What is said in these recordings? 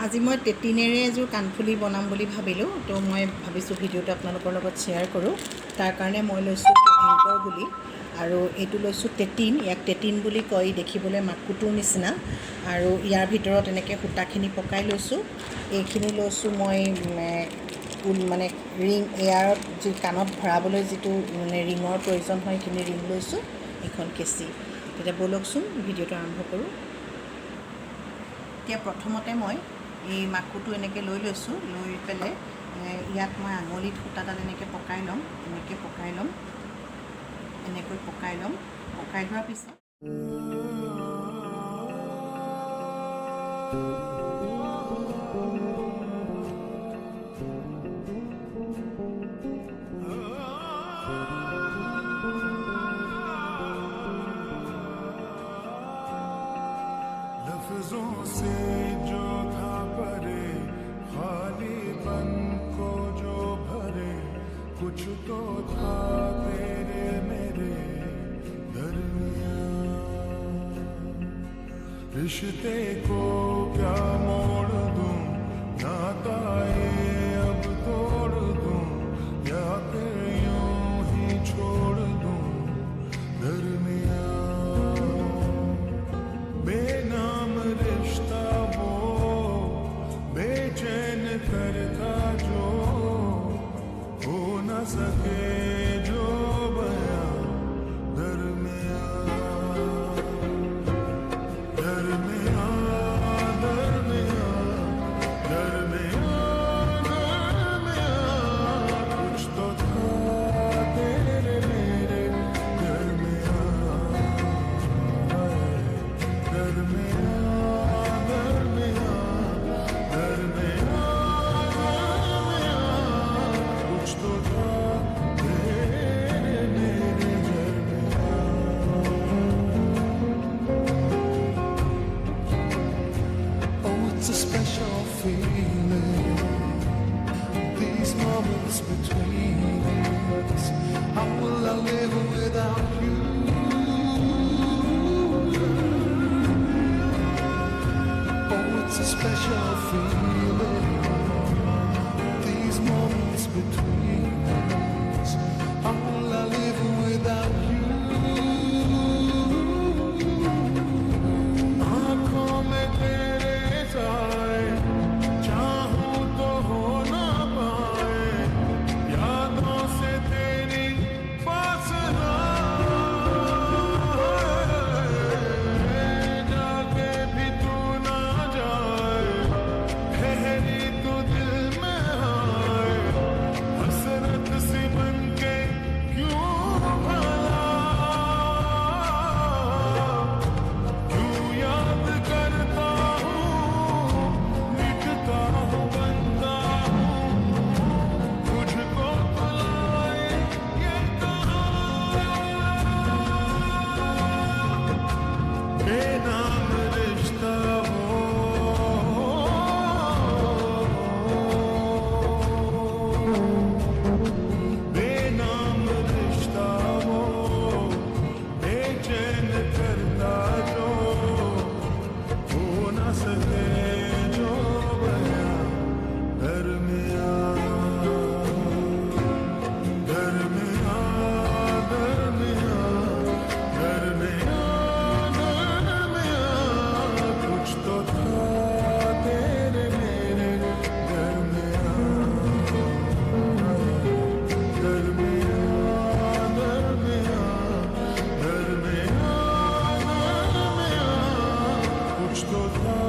আজি মই তেটিনেৰে এযোৰ কাণফুলি বনাম বুলি ভাবিলোঁ। তো মই ভাবিছোঁ ভিডিঅ'টো আপোনালোকৰ লগত শ্বেয়াৰ কৰোঁ। তাৰ কাৰণে মই লৈছোঁ এংকৰ গুলি আৰু এইটো লৈছোঁ তেটিন। ইয়াক তেটিন বুলি কয়, দেখিবলৈ মাকুটোৰ নিচিনা। আৰু ইয়াৰ ভিতৰত এনেকৈ সূতাখিনি পকাই লৈছোঁ। এইখিনি লৈছোঁ মই মানে ৰিং, এয়াৰত যি কাণত ভৰাবলৈ যিটো মানে ৰিঙৰ প্ৰয়োজন হয় সেইখিনি ৰিং লৈছোঁ। এখন কেঁচি। তেতিয়া ব'লকচোন ভিডিঅ'টো আৰম্ভ কৰোঁ। এতিয়া প্ৰথমতে মই এই মাকুটো এনেকৈ লৈ লৈছোঁ। লৈ পেলাই ইয়াত মই আঙুলিত সূতাডাল এনেকৈ পকাই ল'ম। এনেকৈ পকাই ল'ম, এনেকৈ পকাই ল'ম। পকাই লোৱাৰ পিছত लफ्ज़ों से जो था परे, खालीपन को जो भरे, कुछ तो था तेरे मेरे दरमियां। रिश्ते को क्या मोड़ दूं, नाता ये अब तोड़ दूं, या फिर यूं ही छोड़ दूं दरमियां। बेनाम रिश्ता वो बेचैन करता जो हो न सके जो बयां दरमियां, दरमियां, दरमियां, दरमियां, दरमियां। कुछ तो था तेरे मेरे दरमियां, दरमियां, दरमियां, दरमियां, दरमियां। कुछ तो था तेरे मेरे दरमियां। Oh, it's a special feeling, these moments between us. How will I live without you? Oh, it's a special feeling, these moments between us. How will I live without you? आँखों में तेरे साए, चाहूं तो हो ना पाए, यादों से तेरी फासला जाके भी तू ना जाए, ठहरी तो दिल में आए, हसरत सी बनके क्यों भला, क्यों याद करता हूँ, मिटता हूँ, बनता हूँ, तुझको बुलाए ये बेनाम रिश्ता हो, बेनाम रिश्ता हो, बेचैन करता जो हो न सके जो बयां दरमियां, दरमियां, दरमियां, दरमियां, दरमियां। कुछ तो था तेरे मेरे दरमियां, दरमियां, दरमियां, दरमियां, दरमियां। कुछ तो था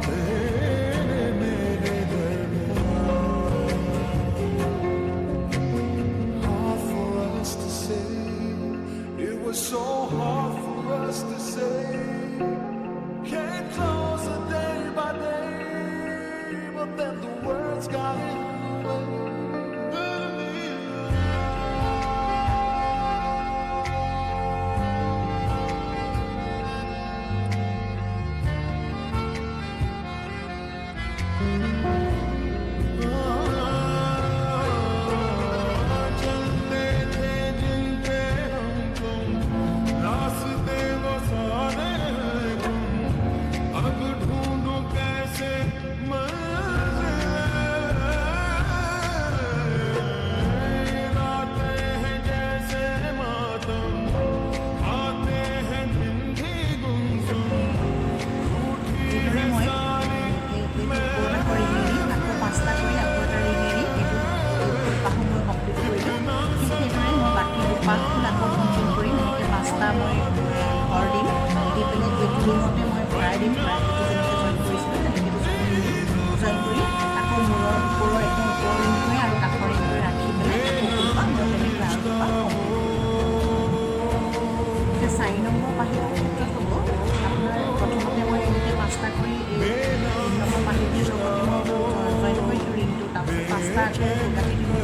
तेरे मेरे दरमियां। Hard for us to say, it was so hard for us to say. Came closer day by day, but then the words got in the way. चलते थे जिन पे हम तुम, रास्ते वो सारे हैं गुम, अब ढूंढूं कैसे मैं গাঁঠি দিলোঁ,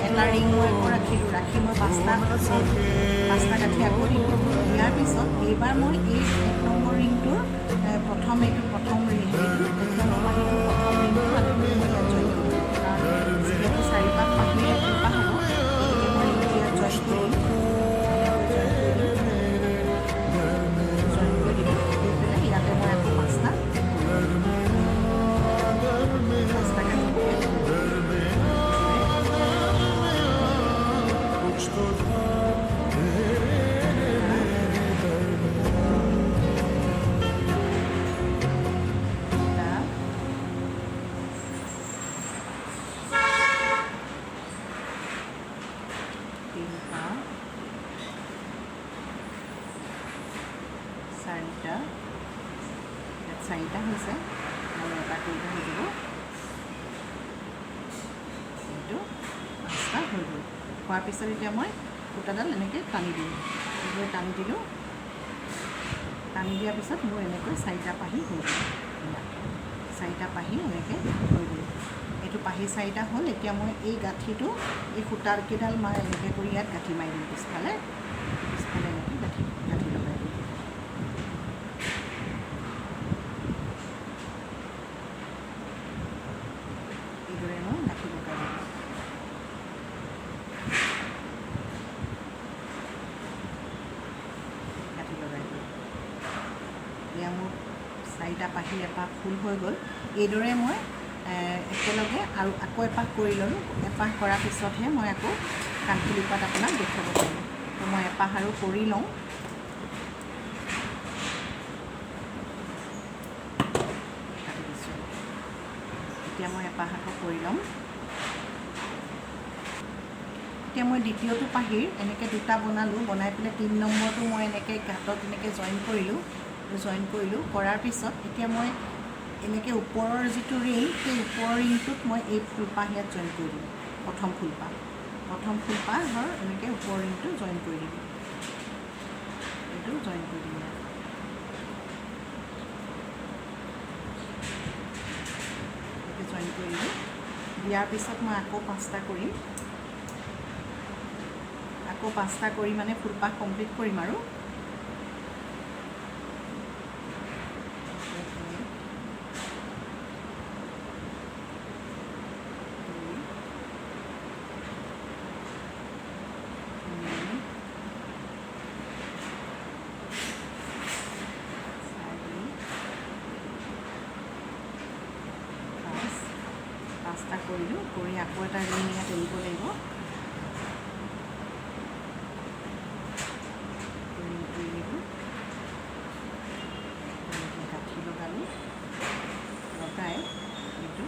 এটা ৰিং মই আকৌ ৰাখিলোঁ, ৰাখি মই পাঁচটা গাঁঠি আকৌ দিলোঁ। দিয়াৰ পিছত এইবাৰ মই এই 1 নম্বৰ ৰিংটোৰ প্ৰথম হেৰিটো প্ৰথম ৰিংটো প্ৰথম ৰিংটো আনি মই ইয়াত জইন কৰিলোঁ, কাৰণ যিহেতু 4 পাক পাহিৰে ফুলপাহ হ'ব, গতিকে মই ৰিংটো ইয়াত জইন কৰি দিলোঁ, কৰি পেলাই ইয়াতে মই আকৌ পাঁচটা চাৰিটা হৈছে আৰু এটা কৰিলে হৈ যাব, এইটো পাঁচটা হৈ গ'ল। হোৱাৰ পিছত এতিয়া মই সূতাডাল এনেকৈ টানি দিলোঁ, এইবোৰ টানি দিলোঁ, টানি দিয়াৰ পিছত মোৰ এনেকৈ 4টা পাহি হৈ গ'ল, 4টা পাহি এনেকৈ হৈ গ'ল। এইটো পাহি 4টা হ'ল। এতিয়া মই এই গাঁঠিটো এই সূতাকেইডাল মই এনেকৈ কৰি ইয়াত গাঁঠি মাৰি দিম, পিছফালে এনেকৈ গাঁঠি লগাই দিম। এইদৰে মই গাঁঠি লগাই দিম। গাঁঠি লগাই দিম। এতিয়া মোৰ 4টা পাহি এপাহ ফুল হৈ গ'ল। এইদৰে মই একেলগে আৰু আকৌ এপাহ কৰি ল'লোঁ। এপাহ কৰাৰ পিছতহে মই আকৌ কাণফুলি পাত আপোনাক দেখুৱাব পাৰিম। তো মই এপাহ আৰু কৰি লওঁ। কাটি দিছোঁ। এতিয়া মই এপাহ আকৌ কৰি ল'ম। এতিয়া মই দ্বিতীয়টো পাহিৰ এনেকৈ 2টা বনালোঁ, বনাই পেলাই 3 নম্বৰটো মই এনেকৈ গাঁতত এনেকৈ জইন কৰিলোঁ। কৰাৰ পিছত এতিয়া মই এনেকৈ ওপৰৰ যিটো ৰিং, সেই ওপৰৰ ৰিংটোত মই এই ফুলপাহ ইয়াত জইন কৰি দিম। প্ৰথম ফুলপাহৰ এনেকৈ ওপৰৰ ৰিংটো জইন কৰি দিম। এইটো জইন কৰি দিম ইয়াত। এনেকৈ জইন কৰি দিম। দিয়াৰ পিছত মই আকৌ 5টা কৰিম। আকৌ 5টা কৰি মানে ফুলপাহ কমপ্লিট কৰিম আৰু। পাঁচটা কৰিলোঁ, কৰি আকৌ এটা ৰিং ইয়াত এৰিব লাগিব। ৰিংটো এৰিলোঁ, গাঁঠি লগালোঁ, লগাই এইটো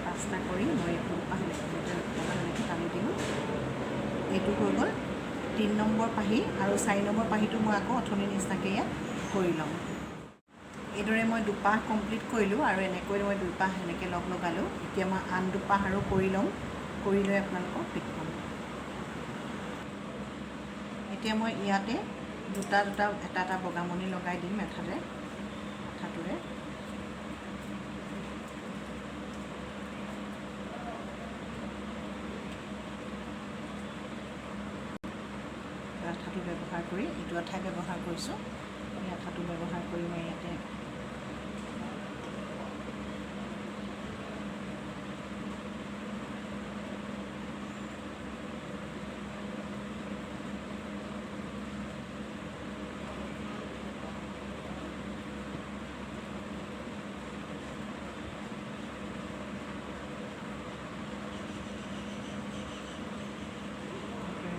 পাঁচটা কৰি মই ফুলপাহ এনেকৈ টানি দিলোঁ। এইটো হৈ গ'ল 3 নম্বৰ পাহি, আৰু 4 নম্বৰ পাহিটো মই আকৌ অথনিৰ নিচিনাকৈ ইয়াত কৰি ল'ম। এইদৰে মই 2পাহ কমপ্লিট কৰিলোঁ, আৰু এনেকৈ মই 2পাহ এনেকৈ লগালোঁ। এতিয়া মই আন 2পাহ আৰু কৰি ল'ম, কৰি লৈ আপোনালোকক দেখুৱাম। এতিয়া মই ইয়াতে দুটা এটা বগামণি লগাই দিম মাথাটোৰে। আঠাটো ব্যৱহাৰ কৰি, এইটো আঠাই ব্যৱহাৰ কৰিছোঁ। এই আঠাটো ব্যৱহাৰ কৰি মই ইয়াতে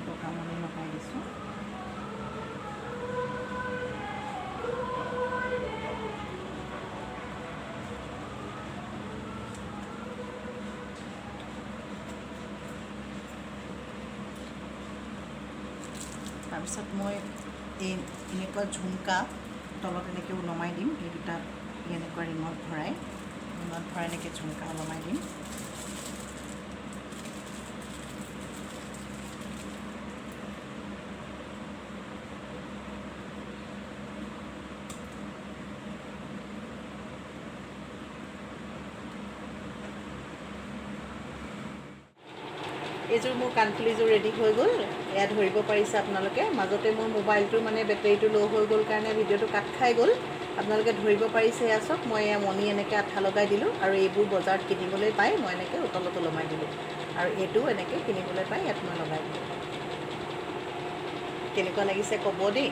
বগামণি লগাই দিছোঁ। তাৰপিছত মই এই এনেকুৱা ঝুমকা তলত এনেকৈ ওলমাই দিম, এই দুটা এনেকুৱা ৰিঙত ভৰাই এনেকৈ ঝুমকা ওলমাই দিম। এইযোৰ মোৰ কাণফুলিযোৰ ৰেডি হৈ গ'ল। এয়া ধৰিব পাৰিছে আপোনালোকে, মাজতে মোৰ মোবাইলটোৰ মানে বেটেৰীটো ল' হৈ গ'ল কাৰণে ভিডিঅ'টো কাট খাই গ'ল। আপোনালোকে ধৰিব পাৰিছে, এয়া চাওক মই এয়া মণি এনেকৈ আঠা লগাই দিলোঁ আৰু এইবোৰ বজাৰত কিনিবলৈ পাই মই এনেকৈ তলত ওলমাই দিলোঁ আৰু এইটোও এনেকৈ কিনিবলৈ পাই ইয়াত মই লগাই দিলোঁ। কেনেকুৱা লাগিছে ক'ব দেই।